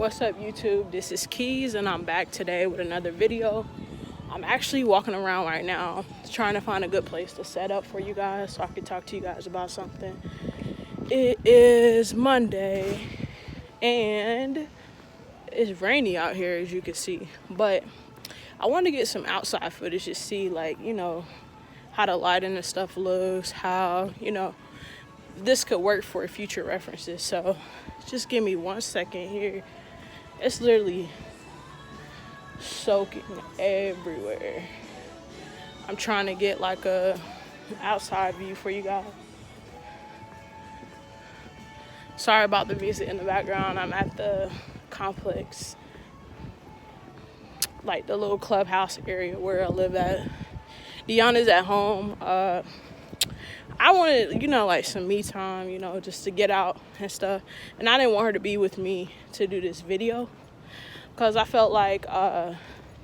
What's up, YouTube? This is Keys, and I'm back today with another video. I'm actually walking around right now trying to find a good place to set up for you guys so I can talk to you guys about something. It is Monday and it's rainy out here, as you can see, but I want to get some outside footage to see, like, how the lighting and stuff looks, how this could work for future references. So just give me 1 second here. It's literally soaking everywhere. I'm trying to get like a outside view for you guys. Sorry about the music in the background. I'm at the complex, like the little clubhouse area where I live at. Deanna's at home. I wanted, like some me time, just to get out and stuff. And I didn't want her to be with me to do this video because I felt like, I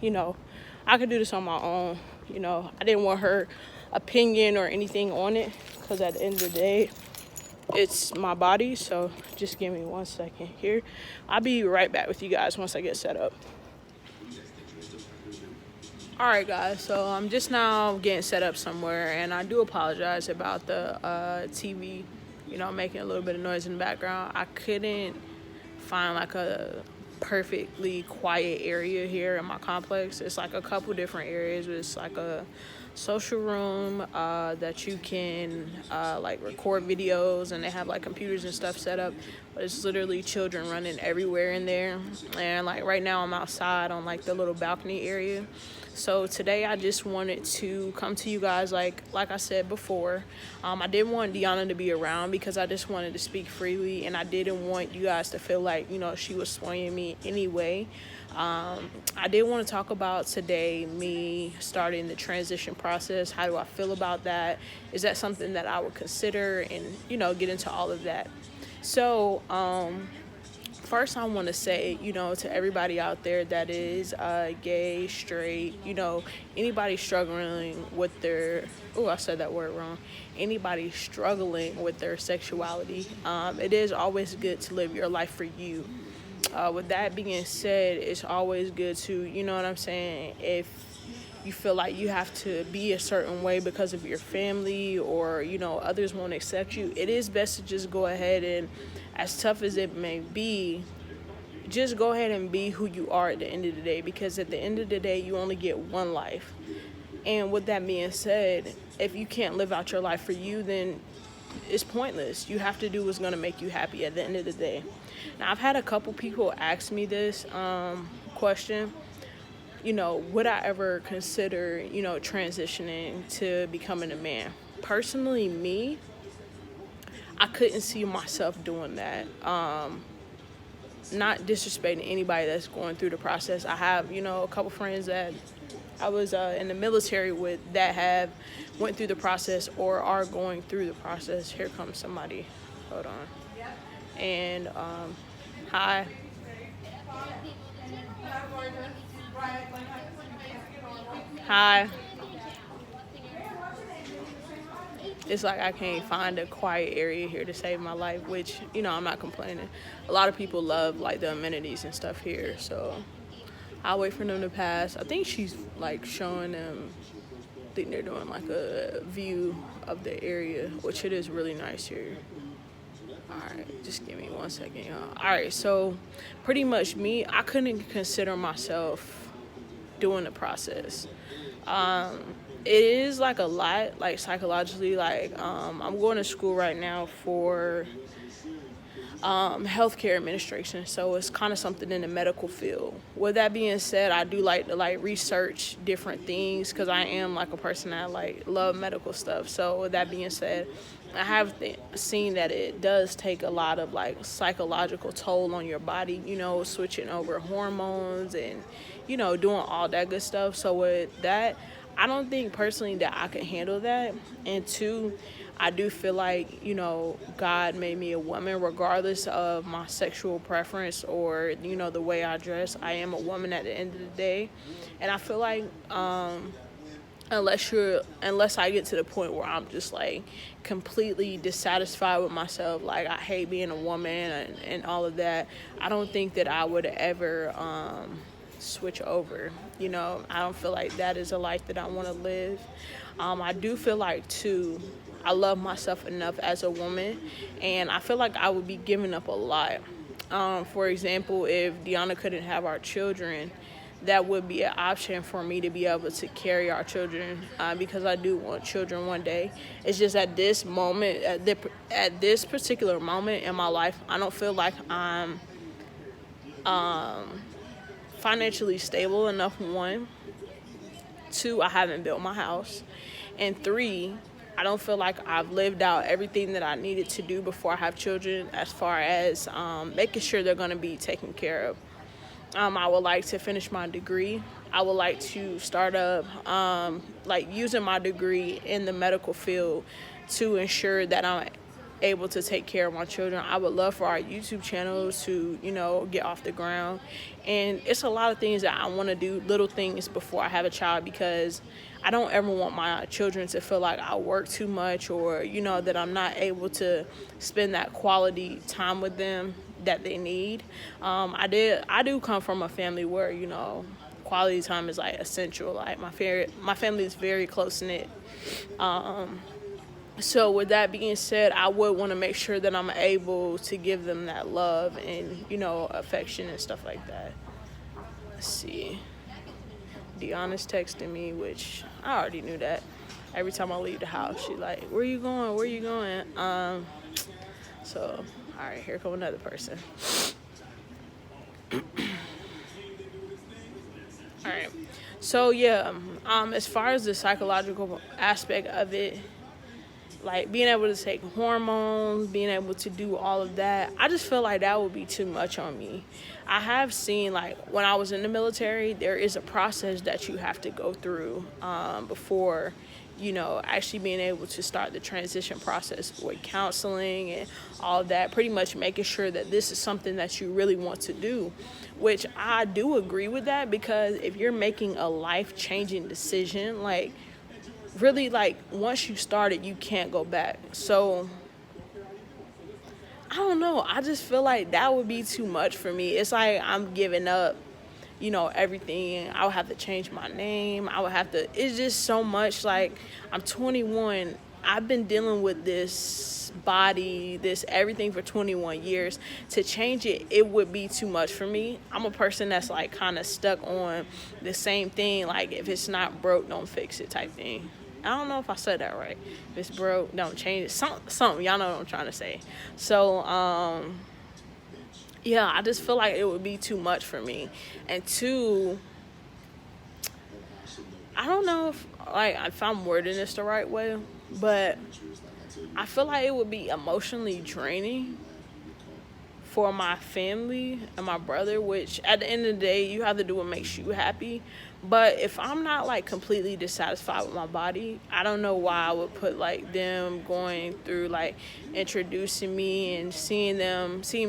could do this on my own. I didn't want her opinion or anything on it because at the end of the day, it's my body. So just give me 1 second here. I'll be right back with you guys once I get set up. Alright guys, so I'm just now getting set up somewhere, and I do apologize about the TV, making a little bit of noise in the background. I couldn't find like a perfectly quiet area here in my complex. It's like a couple different areas. It's like a social room that you can like record videos, and they have like computers and stuff set up, but it's literally children running everywhere in there. And like right now I'm outside on like the little balcony area. So today I just wanted to come to you guys, like I said before. I didn't want Deanna to be around because I just wanted to speak freely, and I didn't want you guys to feel like, she was swaying me anyway. I did want to talk about today me starting the transition process. How do I feel about that? Is that something that I would consider? And, get into all of that. So, first, I want to say, to everybody out there that is gay, straight, anybody struggling with their, I said that word wrong. Anybody struggling with their sexuality, it is always good to live your life for you. With that being said, it's always good to, if you feel like you have to be a certain way because of your family or, others won't accept you, it is best to just go ahead and, as tough as it may be, just go ahead and be who you are at the end of the day, because at the end of the day, you only get one life. And with that being said, if you can't live out your life for you, then it's pointless. You have to do what's going to make you happy at the end of the day. Now, I've had a couple people ask me this question. Would I ever consider, transitioning to becoming a man? Personally, me, I couldn't see myself doing that. Not disrespecting anybody that's going through the process. I have, a couple friends that I was in the military with that have went through the process or are going through the process. Here comes somebody. Hold on. And hi. Hi. It's like I can't find a quiet area here to save my life, which, I'm not complaining. A lot of people love, like, the amenities and stuff here, so I'll wait for them to pass. I think she's, like, showing them, I think they're doing, like, a view of the area, which it is really nice here. Alright, just give me 1 second, y'all. Alright, so pretty much me, I couldn't consider myself doing the process. It is like a lot, like psychologically, like I'm going to school right now for healthcare administration, so it's kind of something in the medical field. With that being said, I do like to research different things because I am like a person that love medical stuff. So with that being said, I have seen that it does take a lot of psychological toll on your body, switching over hormones and doing all that good stuff. So with that, I don't think personally that I can handle that. And two, I do feel like, God made me a woman regardless of my sexual preference or, the way I dress. I am a woman at the end of the day. And I feel like unless I get to the point where I'm just like completely dissatisfied with myself, like I hate being a woman and all of that. I don't think that I would ever switch over. I don't feel like that is a life that I want to live. I do feel like too, I love myself enough as a woman, and I feel like I would be giving up a lot. For example, if Deanna couldn't have our children, that would be an option for me to be able to carry our children, because I do want children one day. It's just at this moment, at this particular moment in my life, I don't feel like I'm financially stable enough. One, two, I haven't built my house, and three, I don't feel like I've lived out everything that I needed to do before I have children, as far as making sure they're going to be taken care of. I would like to finish my degree. I would like to start up, like using my degree in the medical field to ensure that I'm able to take care of my children. I would love for our YouTube channels to, get off the ground. And it's a lot of things that I want to do, little things before I have a child, because I don't ever want my children to feel like I work too much, or, that I'm not able to spend that quality time with them that they need. I do come from a family where, quality time is like essential. Like my family is very close knit. So with that being said, I would want to make sure that I'm able to give them that love and, affection and stuff like that. Let's see. Deanna's texting me, which I already knew that. Every time I leave the house, she's like, where you going? Where you going? So, all right, here come another person. All right. So, yeah, as far as the psychological aspect of it, like being able to take hormones, being able to do all of that, I just feel like that would be too much on me. I have seen, like, when I was in the military, there is a process that you have to go through before, actually being able to start the transition process with counseling and all that, pretty much making sure that this is something that you really want to do, which I do agree with that, because if you're making a life-changing decision, like, really, like, once you start it, you can't go back. So I don't know, I just feel like that would be too much for me. It's like I'm giving up, everything. I would have to change my name. It's just so much. Like, I'm 21. I've been dealing with this body, this everything for 21 years. To change it, it would be too much for me. I'm a person that's like kind of stuck on the same thing. Like, if it's not broke, don't fix it type thing. I don't know if I said that right. If it's broke, don't change it. Something. Y'all know what I'm trying to say. So, yeah, I just feel like it would be too much for me. And two, I don't know if I'm wording this the right way, but I feel like it would be emotionally draining for my family and my brother, which at the end of the day, you have to do what makes you happy. But if I'm not like completely dissatisfied with my body, I don't know why I would put like them going through like introducing me and seeing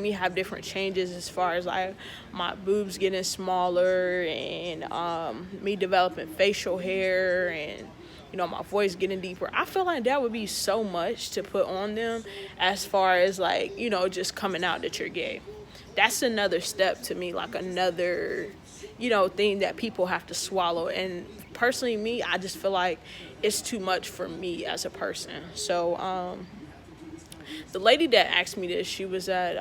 me have different changes, as far as like my boobs getting smaller and me developing facial hair and my voice getting deeper. I feel like that would be so much to put on them, as far as like, just coming out that you're gay. That's another step to me, like another, thing that people have to swallow. And personally, me, I just feel like it's too much for me as a person. So, the lady that asked me this, she was at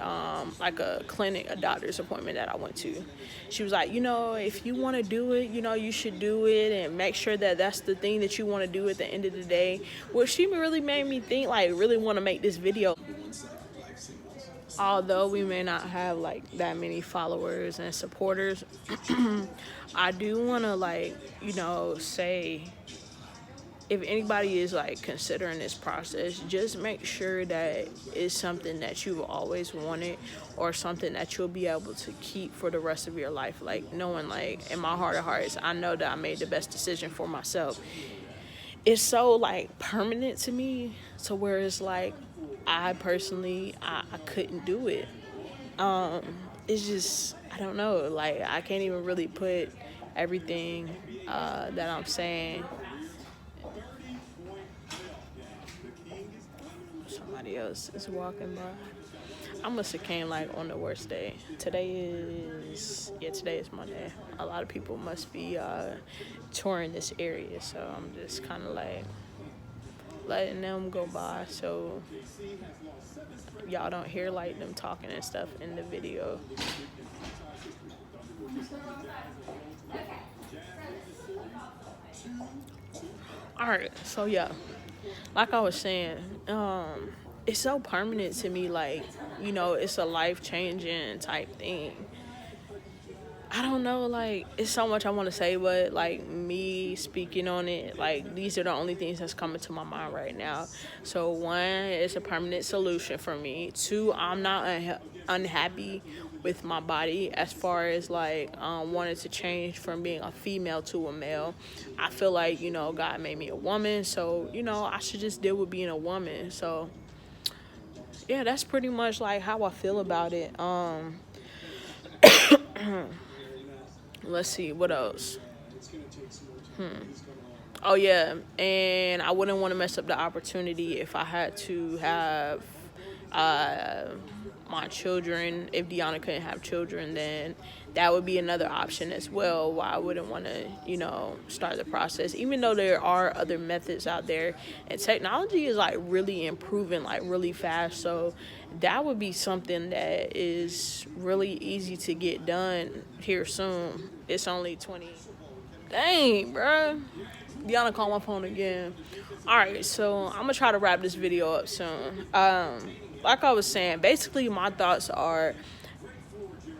like a clinic, a doctor's appointment that I went to. She was like, if you want to do it, you should do it, and make sure that that's the thing that you want to do at the end of the day. Well, she really made me think, like, really want to make this video. Although we may not have like that many followers and supporters, I do want to like, say, if anybody is like considering this process, just make sure that it's something that you've always wanted, or something that you'll be able to keep for the rest of your life. Like, knowing, like, in my heart of hearts, I know that I made the best decision for myself. It's so like permanent to me, to where it's like, I personally, I couldn't do it. It's just, I don't know, like, I can't even really put everything that I'm saying Somebody else is walking by. I must have came like on the worst day. Today is Monday. A lot of people must be touring this area, so I'm just kind of like letting them go by so y'all don't hear like them talking and stuff in the video. All right, so yeah, like I was saying, it's so permanent to me. Like, you know, it's a life changing type thing. I don't know, like, it's so much I want to say, but like me speaking on it, like these are the only things that's coming to my mind right now. So one, it's a permanent solution for me. Two, I'm not unhappy with my body as far as like wanting to change from being a female to a male. I feel like, you know, God made me a woman, so, you know, I should just deal with being a woman. So yeah, that's pretty much like how I feel about it. Let's see, what else? Oh yeah, and I wouldn't want to mess up the opportunity if I had to have my children. If Deanna couldn't have children, then that would be another option as well, why I wouldn't want to, you know, start the process. Even though there are other methods out there, and technology is like really improving like really fast, so that would be something that is really easy to get done here soon. It's only 20. Dang, bro. Deanna called my phone again. All right, so I'm gonna try to wrap this video up soon. Like I was saying, basically my thoughts are,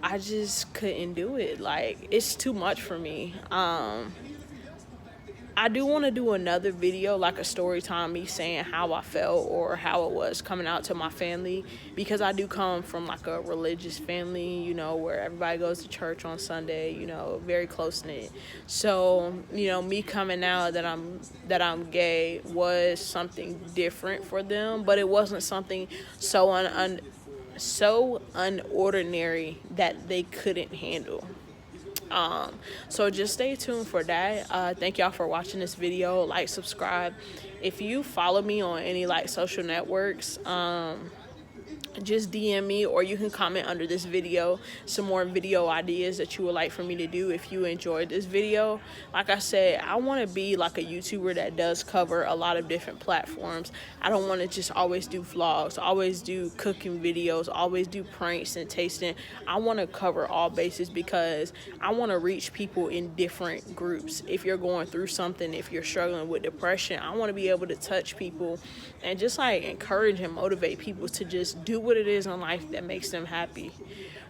I just couldn't do it. Like, it's too much for me. I do want to do another video, like a story time, me saying how I felt or how it was coming out to my family, because I do come from like a religious family, you know, where everybody goes to church on Sunday, you know, very close-knit. So, you know, me coming out that I'm gay was something different for them, but it wasn't something so unordinary that they couldn't handle. So just stay tuned for that. Thank y'all for watching this video. Like, subscribe. If you follow me on any like social networks, just DM me, or you can comment under this video some more video ideas that you would like for me to do if you enjoyed this video. Like I said, I want to be like a YouTuber that does cover a lot of different platforms. I don't want to just always do vlogs, always do cooking videos, always do pranks and tasting. I want to cover all bases because I want to reach people in different groups. If you're going through something, if you're struggling with depression, I want to be able to touch people and just like encourage and motivate people to just do what it is in life that makes them happy.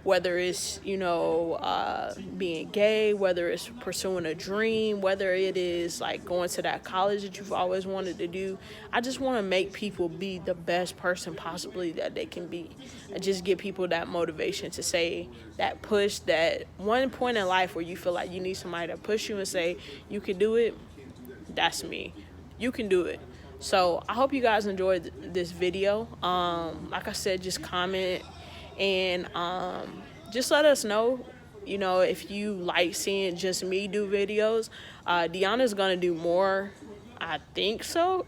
Whether it's, you know, being gay, whether it's pursuing a dream, whether it is like going to that college that you've always wanted to do. I just want to make people be the best person possibly that they can be, and just give people that motivation to say, that push, that one point in life where you feel like you need somebody to push you and say, you can do it. That's me. You can do it. So I hope you guys enjoyed this video. Like I said, just comment and just let us know, you know, if you like seeing just me do videos. Deanna's gonna do more, I think so.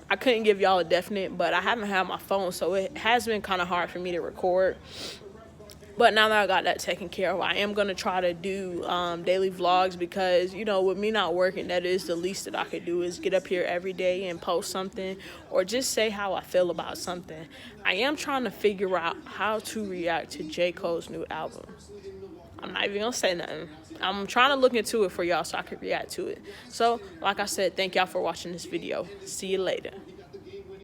I couldn't give y'all a definite, but I haven't had my phone, so it has been kind of hard for me to record. But now that I got that taken care of, I am going to try to do daily vlogs because, you know, with me not working, that is the least that I could do, is get up here every day and post something or just say how I feel about something. I am trying to figure out how to react to J. Cole's new album. I'm not even going to say nothing. I'm trying to look into it for y'all so I can react to it. So, like I said, thank y'all for watching this video. See you later.